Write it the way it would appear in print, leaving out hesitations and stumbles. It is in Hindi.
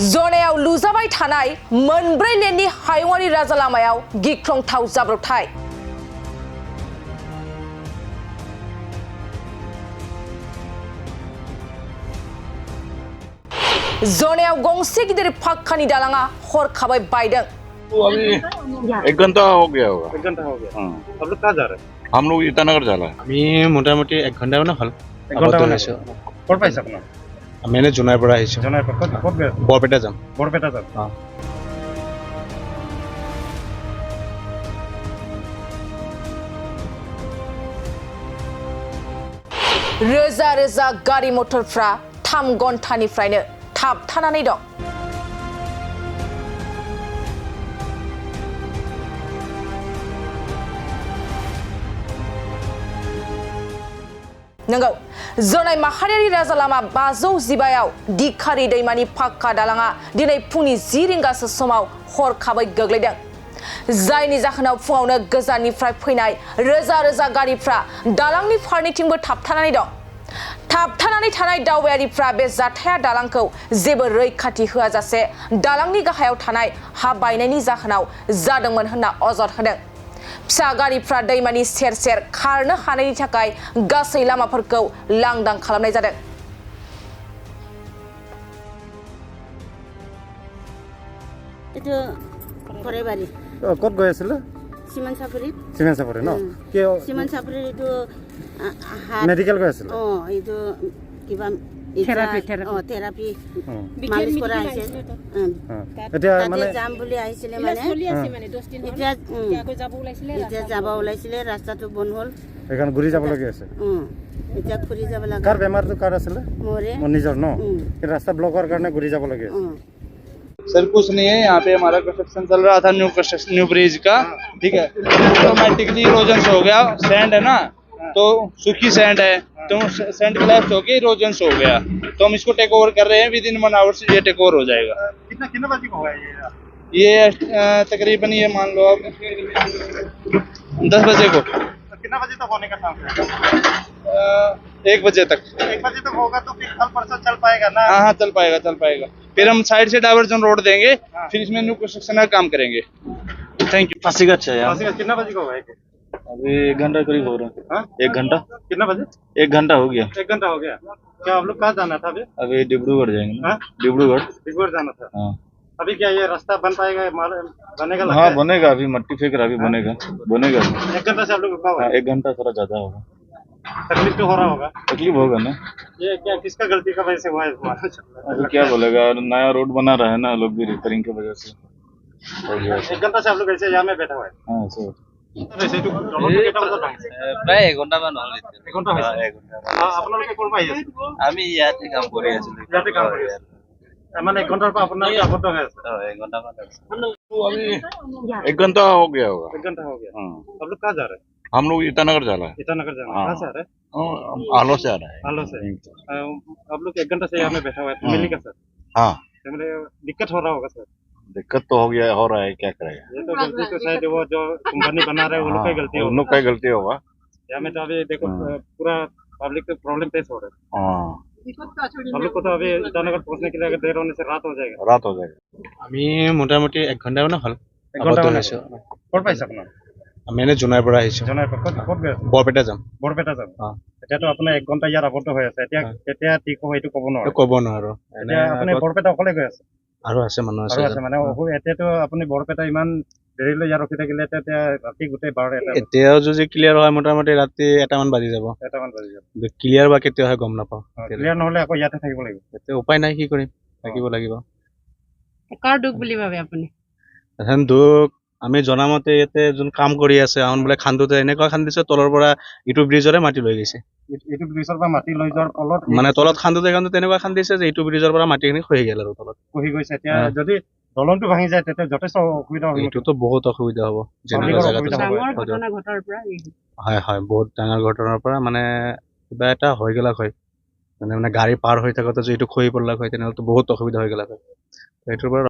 जनायाव लुजाबाय थानाय मोनब्रै लेननि हायुङारि राजा लामायाव गिख्रंथाव जाब्रबथाय। जनायाव गंसे गिदिर फाक्कानि दालाङा हरखाबै बायदों। अभी 1 घंटा हो गया होगा। 1 घंटा हो गया। हाँ। अब लोग कहाँ जा रहे हैं? हम लोग ईटानगर जा रहा है। আমি মোটামুটি 1 ঘন্টা মানে হল 1 घंटा होने को। कौन पाइसा अपना? আমি এনে জোনাইৰ পৰা আহিছো जनाई पर कौन गया? বৰপেটা যাম। बरपेटा जा। हाँ। रोजा रोजा गारि मटरफ्रा 3 घन्टानिफ्रायनो थाबथानानै दं। नंगौ जनाय माहारियारि राजा लामा 515आव दिखारि दैमानि फाक्का दालाङा दिनै फुंनि 10 रिंगासो समाव हरखाबै गोग्लैदों। जायनि जाहोनाव फुङावनो गोजाननिफ्राय फैनाय रोजा रोजा गारिफ्रा दालांनि फारनैथिंबो थाबथानानै दं। थाबथानानै थानाय दावबायारिफ्रा बे जाथाया दालांखौ जेबो रैखाथि होआजासे दालांनि गाहायाव थानाय हा बायनायनि जाहोनाव जादोंमोन होनना अजद होदों। फिसा गारिफ्रा दैमानि सेर सेर खारनो हानायनि थाखाय गासै लामाफोरखौ लांदां खालामनाय जादों। itu Korebari. कत गए आছিলে? Siman Sapuri. সিমেন্ট সাপরে ন? কি Siman Sapuri itu মেডিকেল গए আছিলে? itu kiba terapi হুম। মালিশ কৰা আহিছে। এতিয়া মানে তাতে যাম বুলি আহিছিলে মানে এতিয়া যাব ওলাইছিলে ৰাস্তাটো বন্ধ হ'ল। এখন ঘূৰি যাব লগা আছে। এতিয়া ঘূৰি যাব লাগে। কাৰ বেমাৰটো কাৰ আছিলে? মোৰে মোৰ নিজৰ ন? এই ৰাস্তা ব্লকৰ কাৰণে ঘূৰি যাব লগা আছে। सर कुछ नहीं है, यहाँ पे हमारा कंस्ट्रक्शन चल रहा था, न्यू ब्रिज का। ठीक है, ऑटोमेटिकली इरोजन हो गया। सैंड है ना, तो सूखी सैंड है, तो सैंड क्लैप्स होके इरोजन हो गया। तो हम इसको टेक ओवर कर रहे हैं, विद इन 1 आवर से ये टेक ओवर हो जाएगा। कितना बजे को होगा ये तकरीबन ये मान लो आप 10 बजे को। कितना बजे तक होने का चांस है? 1 बजे तक। 1 बजे तक होगा तो फिर कल परसों चल पाएगा ना? हाँ चल पाएगा। फिर हम साइड से डाइवर्जन रोड देंगे, फिर इसमें न्यू कंस्ट्रक्शन का काम करेंगे। Thank you. পাছিঘাট চাই कितना बजे को होगा? अभी 1 घंटा करीब हो रहा है। हाँ? 1 घंटा कितना बजे? 1 घंटा हो गया। 1 घंटा हो गया। क्या आप लोग कहाँ जाना था अभी? अभी डिब्रूगढ़ जाएंगे ना? हाँ? डिब्रूगढ़ जाना था। हाँ अभी क्या ये रास्ता बन पाएगा? बनेगा लगता हाँ है? बनेगा। अभी मट्टी फेंक रहा, अभी बनेगा 1 घंटा से आप लोग रुका हुआ है? 1 घंटा थोड़ा ज्यादा होगा। तकलीफ तो हो रहा होगा। तकलीफ होगा ना। ये क्या किसका गलती का वजह से हुआ है? अभी क्या बोलेगा, नया रोड बना रहा है ना, लोग भी रिपेयरिंग की वजह से हो गया। 1 घंटा से आप लोग ऐसे यहाँ में बैठा हुआ है? हाँ सर প্ৰায় 1 ঘণ্টামান হ'ল। 1 ঘন্টা হৈছে? আপোনালোকে ক'ৰ পৰা আহি আছে? আমি ইয়াতে কাম কৰি আছিলো। ইয়াতে কাম কৰি আছে? মানে 1 ঘন্টাৰ পৰা আপোনালোকে আবদ্ধ হৈ আছে? 1 ঘণ্টামান হৈছে। अभी 1 घंटा हो गया होगा। 1 घंटा हो गया। हाँ। अब लोग कहाँ जा रहे हैं? हम लोग ईटानगर जा रहा है। ईटानगर जाना है। हाँ। कहाँ से आ रहे हैं? आलो से आ रहा है। आलो से। अब लोग 1 घंटा से यहाँ में बैठा हुआ है, फैमिली का सर? हाँ फैमिली दिक्कत हो रहा होगा सर? दिक्कत तो हो रहा है, क्या करेगा। ये तो गलती तो शायद वो जो कंपनी बना रहे हैं वो लोग का गलती उन होगा। लोग का ही गलती होगा। यहाँ में तो अभी देखो पूरा पब्लिक को प्रॉब्लम फेस हो रहा है। हाँ हम लोग को तो अभी ईटानगर पहुँचने के लिए अगर देर होने से रात हो जाएगा। रात हो जाएगा। আমি মোটামুটি 1 ঘন্টা মানে হল 1 घंटा होने আহিছো। को। कौन पाइसा अपना? আমি এনে জোনাইৰ পৰা আহিছো जनाई पर कौन गया? বৰপেটা যাম। बरपेटा যাব। हाँ। এতিয়াতো আপোনাৰ 1 ঘন্টা ইয়াত আবদ্ধ হৈ আছে। এতিয়া কেতিয়া ঠিক হ'ব এইটো ক'ব নোৱাৰে। ক'ব নোৱাৰো। এনে এতিয়া আপুনি বৰপেটা অকলে গৈ আছে? আৰু আছে মানুহ আৰু আছে। আছে মানে এতিয়াতো আপুনি বৰপেটা ইমান দেৰিলৈ ইয়াত ৰখি থাকিলে এতিয়া ৰাতি গোটেই 12 এতিয়াও যদি ক্লিয়াৰ হয় মোটামুটি ৰাতি 1টামান বাজি যাব। এটামান বাজি যাব। ক্লিয়াৰ বা কেতিয়া হয় গম নাপাওঁ। ক্লিয়াৰ নহ'লে আকৌ ইয়াতে থাকিব লাগিব। এতিয়া উপায় নাই, কি কৰিম, থাকিব লাগিব। কাৰ দুখ বুলি ভাবে আপুনি? এখন দুখ আমি জনামতে ইয়াতে যোন কাম কৰি আছে আহন বোলে খান্দোতে এনেকুৱা খান্দিছে, তলৰ পৰা ইটো ব্ৰিজৰে মাটি লৈ গৈছে। এইটো ব্ৰিজৰ পৰা মাটি লৈ যোৱাৰ ফলত মানে তলত খান্দোতে তেনেকুৱা খান্দিছে যে ইটো ব্ৰিজৰ পৰা মাটিখিনি খহি গ'ল আৰু তলত খহি গৈছে। এতিয়া যদি দলংটো ভাঙি যায় তেতিয়া যথেষ্ট অসুবিধা হ'ব। এইটোতো বহুত অসুবিধা হ'ব। যেনেকুৱা জেগাত ডাঙৰ ঘটনা ঘটাৰ পৰা হয় বহুত ডাঙৰ ঘটনাৰ পৰা মানে কিবা এটা হৈ গ'লা হয়। মানে গাড়ী পাৰ হৈ থাকোঁতে যদি এইটো খহি পৰিলা হয় তেনেহ'লেতো বহুত অসুবিধা হৈ গ'লা হয়। সেইটোৰ পৰা